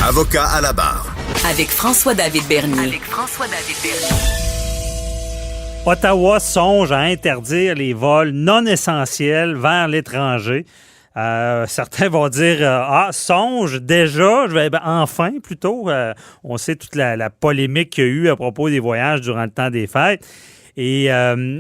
Avocat à la barre. Avec François-David Bernier. Ottawa songe à interdire les vols non essentiels vers l'étranger. Certains vont dire songe déjà, enfin plutôt. On sait toute la polémique qu'il y a eu à propos des voyages durant le temps des fêtes. Et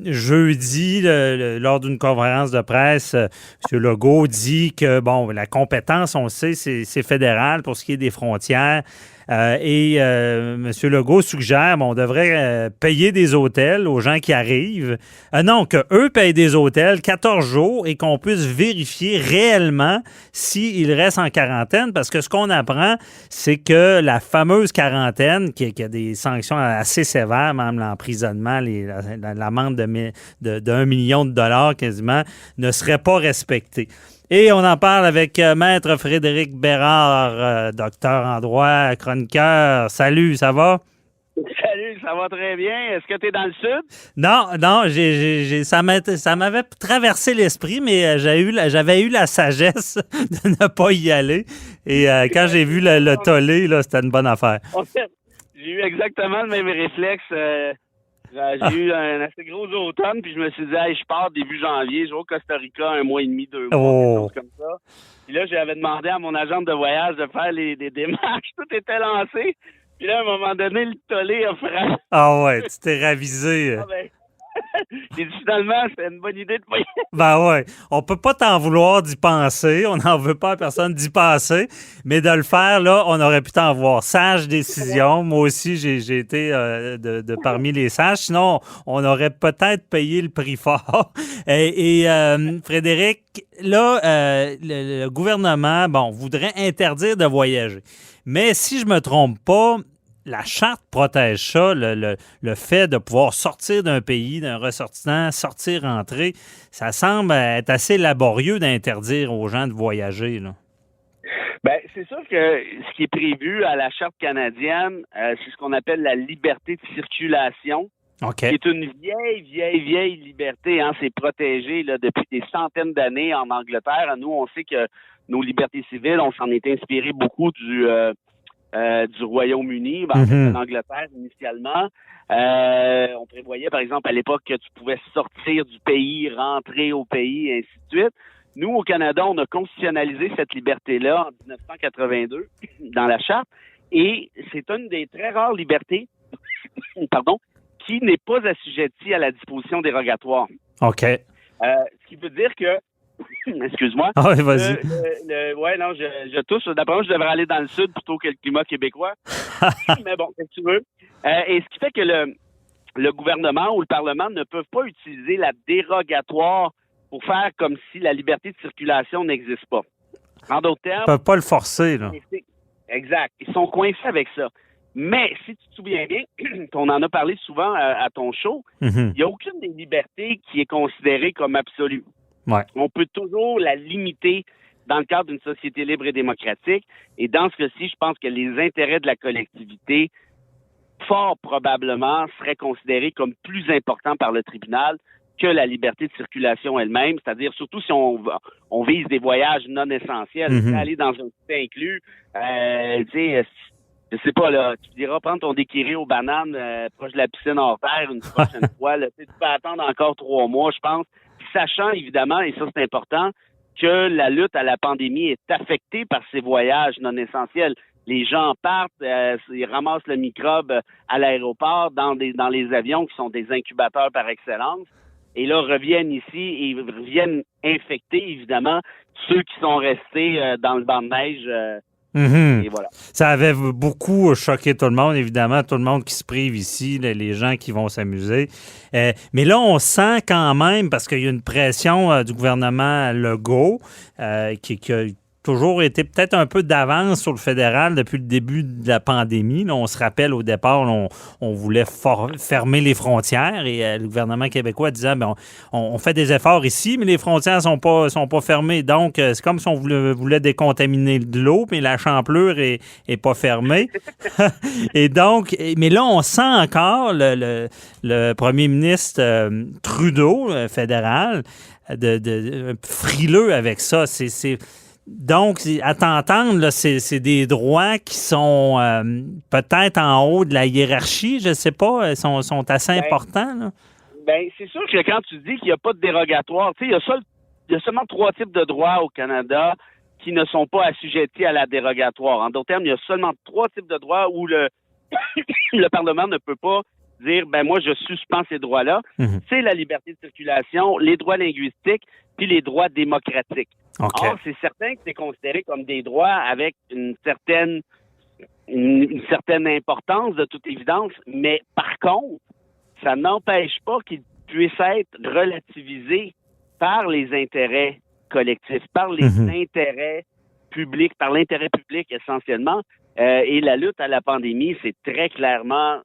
jeudi, lors d'une conférence de presse, M. Legault dit que, la compétence, on le sait, c'est fédéral pour ce qui est des frontières. M. Legault suggère on devrait payer des hôtels aux gens qui arrivent. Non, qu'eux payent des hôtels 14 jours et qu'on puisse vérifier réellement s'ils restent en quarantaine. Parce que ce qu'on apprend, c'est que la fameuse quarantaine, qui a des sanctions assez sévères, même l'emprisonnement, l'amende de 1 million de dollars quasiment, ne serait pas respectée. Et on en parle avec Maître Frédéric Bérard, docteur en droit, chroniqueur. Salut, ça va? Salut, ça va très bien. Est-ce que tu es dans le sud? Non, ça m'avait traversé l'esprit, mais j'avais eu la sagesse de ne pas y aller. Et quand j'ai vu le tollé, là, c'était une bonne affaire. En fait, j'ai eu exactement le même réflexe. J'ai eu un assez gros automne, puis je me suis dit, je pars début janvier, je vais au Costa Rica 1 mois et demi, 2 mois, quelque chose comme ça. Puis là, j'avais demandé à mon agente de voyage de faire des démarches, tout était lancé. Puis là, à un moment donné, le tollé a frappé. Ah ouais, tu t'es ravisé. J'ai dit, finalement, c'était une bonne idée de pas y aller. Ben ouais, on peut pas t'en vouloir d'y penser, on n'en veut pas à personne d'y penser, mais de le faire, là, on aurait pu t'en voir. Sage décision, moi aussi, j'ai été de parmi les sages, sinon, on aurait peut-être payé le prix fort. Et Frédéric, là, le gouvernement, voudrait interdire de voyager. Mais si je me trompe pas, la charte protège ça, le fait de pouvoir sortir d'un pays, d'un ressortissant, sortir, rentrer. Ça semble être assez laborieux d'interdire aux gens de voyager, là. C'est sûr que ce qui est prévu à la charte canadienne, c'est ce qu'on appelle la liberté de circulation. Okay. C'est une vieille liberté. C'est protégé là, depuis des centaines d'années en Angleterre. Nous, on sait que nos libertés civiles, on s'en est inspiré beaucoup du Royaume-Uni, en Angleterre initialement. On prévoyait, par exemple, à l'époque que tu pouvais sortir du pays, rentrer au pays, et ainsi de suite. Nous, au Canada, on a constitutionnalisé cette liberté-là en 1982 dans la Charte, et c'est une des très rares libertés qui n'est pas assujettie à la disposition dérogatoire. OK. Ce qui veut dire que excuse-moi. Ah oui, vas-y. Je tousse. D'après moi, je devrais aller dans le sud plutôt que le climat québécois. Mais bon, si tu veux. Et ce qui fait que le gouvernement ou le Parlement ne peuvent pas utiliser la dérogatoire pour faire comme si la liberté de circulation n'existe pas. En d'autres termes... Ils ne peuvent pas le forcer, là. Exact. Ils sont coincés avec ça. Mais si tu te souviens bien, on en a parlé souvent à ton show, il n'y a aucune des libertés qui est considérée comme absolue. Ouais. On peut toujours la limiter dans le cadre d'une société libre et démocratique. Et dans ce cas-ci, je pense que les intérêts de la collectivité, fort probablement, seraient considérés comme plus importants par le tribunal que la liberté de circulation elle-même. C'est-à-dire, surtout si on vise des voyages non essentiels. Aller dans un site inclus, je sais pas, là, tu diras prendre ton déquiré aux bananes proche de la piscine hors terre une prochaine fois. Là, tu peux attendre encore 3 mois, je pense. Sachant, évidemment, et ça, c'est important, que la lutte à la pandémie est affectée par ces voyages non essentiels. Les gens partent, ils ramassent le microbe à l'aéroport, dans les avions qui sont des incubateurs par excellence, et là, reviennent ici et reviennent infecter, évidemment, ceux qui sont restés dans le banc de neige. Et voilà. Ça avait beaucoup choqué tout le monde, évidemment, tout le monde qui se prive ici, les gens qui vont s'amuser. Mais là, on sent quand même, parce qu'il y a une pression du gouvernement Legault qui a toujours été peut-être un peu d'avance sur le fédéral depuis le début de la pandémie. Là, on se rappelle, au départ, on voulait fermer les frontières et le gouvernement québécois disait on fait des efforts ici, mais les frontières sont pas fermées. Donc, c'est comme si on voulait décontaminer de l'eau, mais la champlure est pas fermée. Et donc, mais là, on sent encore le premier ministre Trudeau, fédéral, de frileux avec ça. Donc, à t'entendre, là, c'est des droits qui sont peut-être en haut de la hiérarchie, je ne sais pas, sont assez importants. Là. Ben, c'est sûr que quand tu dis qu'il n'y a pas de dérogatoire, tu sais, il y a seulement 3 types de droits au Canada qui ne sont pas assujettis à la dérogatoire. En d'autres termes, il y a seulement 3 types de droits où le Parlement ne peut pas dire, ben moi, je suspends ces droits-là. Mm-hmm. C'est la liberté de circulation, les droits linguistiques, puis les droits démocratiques. Okay. Or, c'est certain que c'est considéré comme des droits avec une certaine importance, de toute évidence, mais par contre, ça n'empêche pas qu'ils puissent être relativisés par les intérêts collectifs, par les intérêts publics, par l'intérêt public essentiellement. Et la lutte à la pandémie, c'est très clairement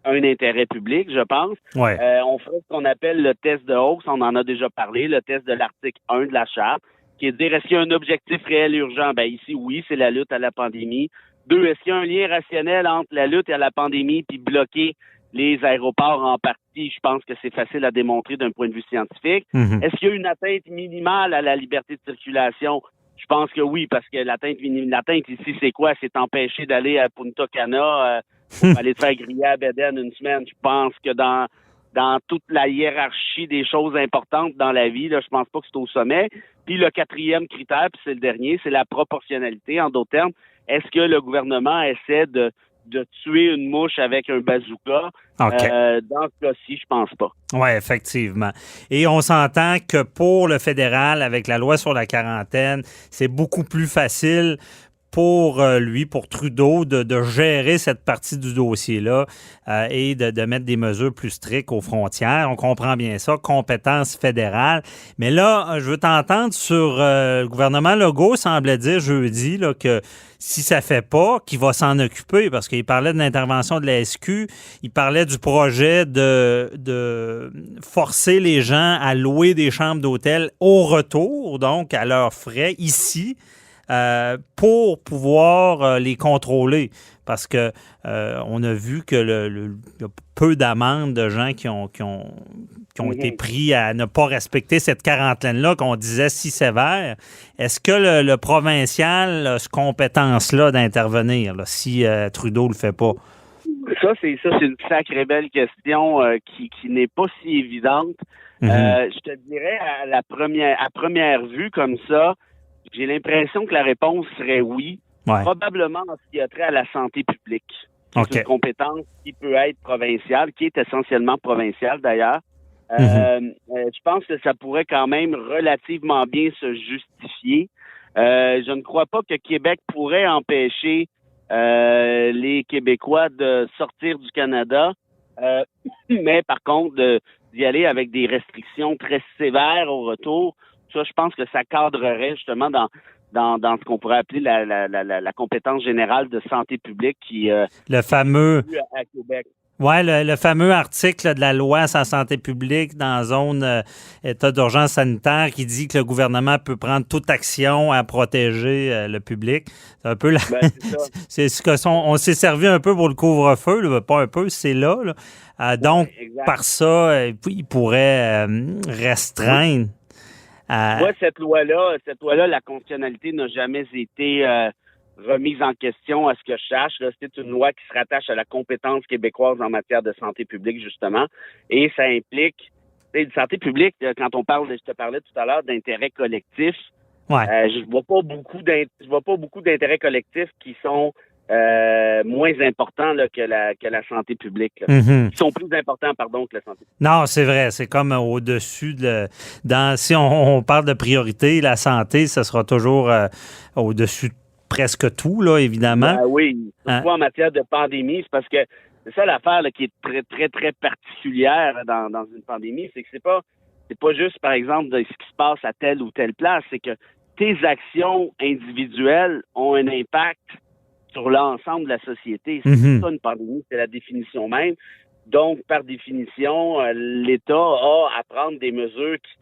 un intérêt public, je pense. Ouais. On ferait ce qu'on appelle le test de Hawkes, on en a déjà parlé, le test de l'article 1 de la Charte, qui est de dire, est-ce qu'il y a un objectif réel urgent? Ben ici, oui, c'est la lutte à la pandémie. 2, est-ce qu'il y a un lien rationnel entre la lutte et la pandémie puis bloquer les aéroports en partie? Je pense que c'est facile à démontrer d'un point de vue scientifique. Mm-hmm. Est-ce qu'il y a une atteinte minimale à la liberté de circulation? Je pense que oui, parce que l'atteinte ici, c'est quoi? C'est empêcher d'aller à Punta Cana pour aller te faire griller à Beden une semaine. Je pense que dans toute la hiérarchie des choses importantes dans la vie, là, je pense pas que c'est au sommet. Puis le 4e critère, puis c'est le dernier, c'est la proportionnalité. En d'autres termes, est-ce que le gouvernement essaie de tuer une mouche avec un bazooka? Okay. Dans ce cas-ci, je pense pas. Oui, effectivement. Et on s'entend que pour le fédéral, avec la loi sur la quarantaine, c'est beaucoup plus facile pour lui, pour Trudeau, de gérer cette partie du dossier-là et de mettre des mesures plus strictes aux frontières. On comprend bien ça, compétence fédérale. Mais là, je veux t'entendre sur le gouvernement Legault semblait dire jeudi là, que si ça ne fait pas, qu'il va s'en occuper, parce qu'il parlait de l'intervention de la SQ, il parlait du projet de forcer les gens à louer des chambres d'hôtel au retour, donc à leurs frais, ici, pour pouvoir les contrôler. Parce que on a vu que y a peu d'amendes de gens qui ont été pris à ne pas respecter cette quarantaine-là qu'on disait si sévère. Est-ce que le provincial a cette compétence-là d'intervenir là, si Trudeau le fait pas? Ça, c'est une sacrée belle question qui n'est pas si évidente. Je te dirais à première vue comme ça, j'ai l'impression que la réponse serait oui. Ouais. Probablement en ce qui a trait à la santé publique. C'est une compétence qui peut être provinciale, qui est essentiellement provinciale d'ailleurs. Je pense que ça pourrait quand même relativement bien se justifier. Je ne crois pas que Québec pourrait empêcher les Québécois de sortir du Canada, mais par contre d'y aller avec des restrictions très sévères au retour. Ça, je pense que ça cadrerait justement dans ce qu'on pourrait appeler la compétence générale de santé publique qui le fameux à Québec. Oui, le fameux article là, de la loi sur la santé publique dans zone état d'urgence sanitaire qui dit que le gouvernement peut prendre toute action à protéger le public. C'est un peu c'est ce que on s'est servi un peu pour le couvre-feu, là, pas un peu, c'est là. Donc, par ça, il pourrait restreindre. Moi, cette loi-là, la constitutionnalité n'a jamais été remise en question à ce que je sache. C'est une loi qui se rattache à la compétence québécoise en matière de santé publique, justement. Et ça implique, une santé publique, quand on parle, je te parlais tout à l'heure d'intérêts collectifs. Ouais. Je vois pas beaucoup d'intérêts collectifs qui sont moins importants là, que la santé publique. Qui sont plus importants, que la santé publique. Non, c'est vrai. C'est comme au-dessus si on parle de priorité, la santé, ça sera toujours au-dessus de presque tout, là, évidemment. Oui. Surtout en matière de pandémie, c'est parce que c'est ça l'affaire là, qui est très, très, très particulière dans une pandémie, c'est que c'est pas juste, par exemple, de ce qui se passe à telle ou telle place, c'est que tes actions individuelles ont un impact sur l'ensemble de la société. C'est ça une pandémie, c'est la définition même. Donc, par définition, l'État a à prendre des mesures qui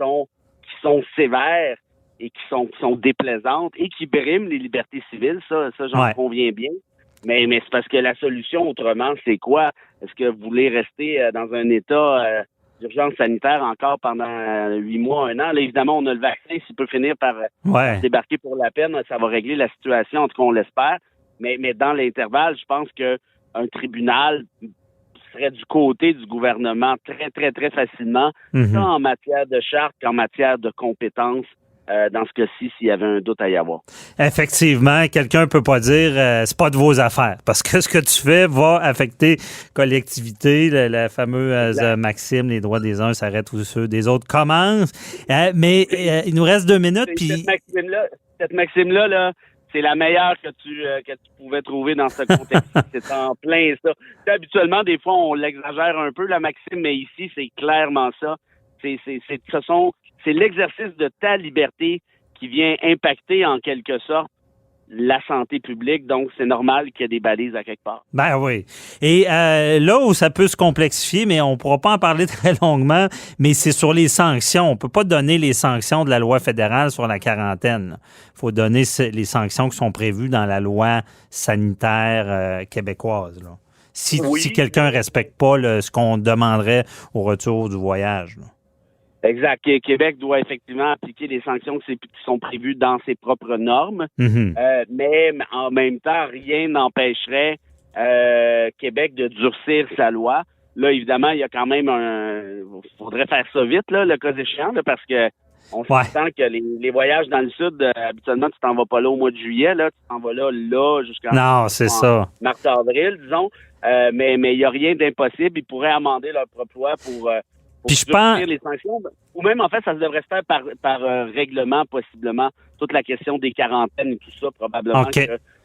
sont sévères et qui sont déplaisantes et qui briment les libertés civiles. Ça j'en conviens bien. Mais c'est parce que la solution, autrement, c'est quoi? Est-ce que vous voulez rester dans un État d'urgence sanitaire encore pendant 8 mois, 1 an. Là, évidemment, on a le vaccin. S'il peut finir par débarquer pour la peine, ça va régler la situation, en tout cas, on l'espère. Mais dans l'intervalle, je pense qu'un tribunal serait du côté du gouvernement très, très, très facilement, tant en matière de charte qu'en matière de compétences. Dans ce cas-ci, s'il y avait un doute à y avoir. Effectivement, quelqu'un peut pas dire c'est pas de vos affaires, parce que ce que tu fais va affecter collectivité, la fameuse maxime, les droits des uns s'arrêtent où ceux des autres commencent. Mais il nous reste 2 minutes. Cette maxime-là, là, c'est la meilleure que tu pouvais trouver dans ce contexte. C'est en plein ça. Habituellement, des fois, on l'exagère un peu, la maxime, mais ici, c'est clairement ça. C'est l'exercice de ta liberté qui vient impacter en quelque sorte la santé publique. Donc, c'est normal qu'il y ait des balises à quelque part. Ben oui. Et là où ça peut se complexifier, mais on ne pourra pas en parler très longuement, mais c'est sur les sanctions. On ne peut pas donner les sanctions de la loi fédérale sur la quarantaine. Il faut donner les sanctions qui sont prévues dans la loi sanitaire québécoise, là. Si quelqu'un ne respecte pas ce qu'on demanderait au retour du voyage, là. Exact. Québec doit effectivement appliquer les sanctions qui sont prévues dans ses propres normes, mais en même temps, rien n'empêcherait Québec de durcir sa loi. Là, évidemment, il y a quand même faudrait faire ça vite, là, le cas échéant, là, parce que on s'entend que les voyages dans le sud, habituellement, tu t'en vas pas là au mois de juillet, là, tu t'en vas là jusqu'en mars-avril, disons. Mais il n'y a rien d'impossible. Ils pourraient amender leur propre loi pour durcir les sanctions. Ou même, en fait, ça devrait se faire par règlement, possiblement. Toute la question des quarantaines et tout ça, probablement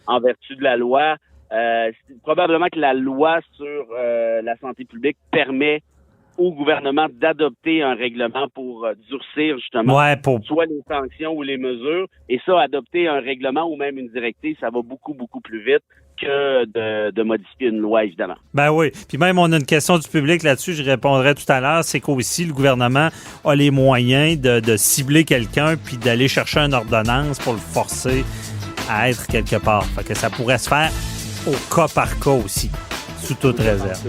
en vertu de la loi. Probablement que la loi sur la santé publique permet au gouvernement d'adopter un règlement pour durcir justement soit les sanctions ou les mesures. Et ça, adopter un règlement ou même une directive, ça va beaucoup, beaucoup plus vite que de modifier une loi, évidemment. Ben oui. Puis même, on a une question du public là-dessus, je répondrai tout à l'heure, c'est qu'aussi, le gouvernement a les moyens de cibler quelqu'un puis d'aller chercher une ordonnance pour le forcer à être quelque part. Fait que ça pourrait se faire au cas par cas aussi, sous toute réserve.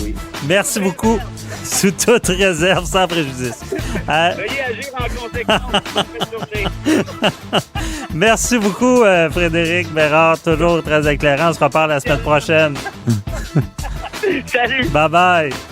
Oui. Merci beaucoup. Sous toute réserve, sans préjudice. Veuillez agir en conséquence. Merci beaucoup, Frédéric Bérard. Toujours très éclairant. On se reparle la semaine prochaine. Salut. Bye-bye.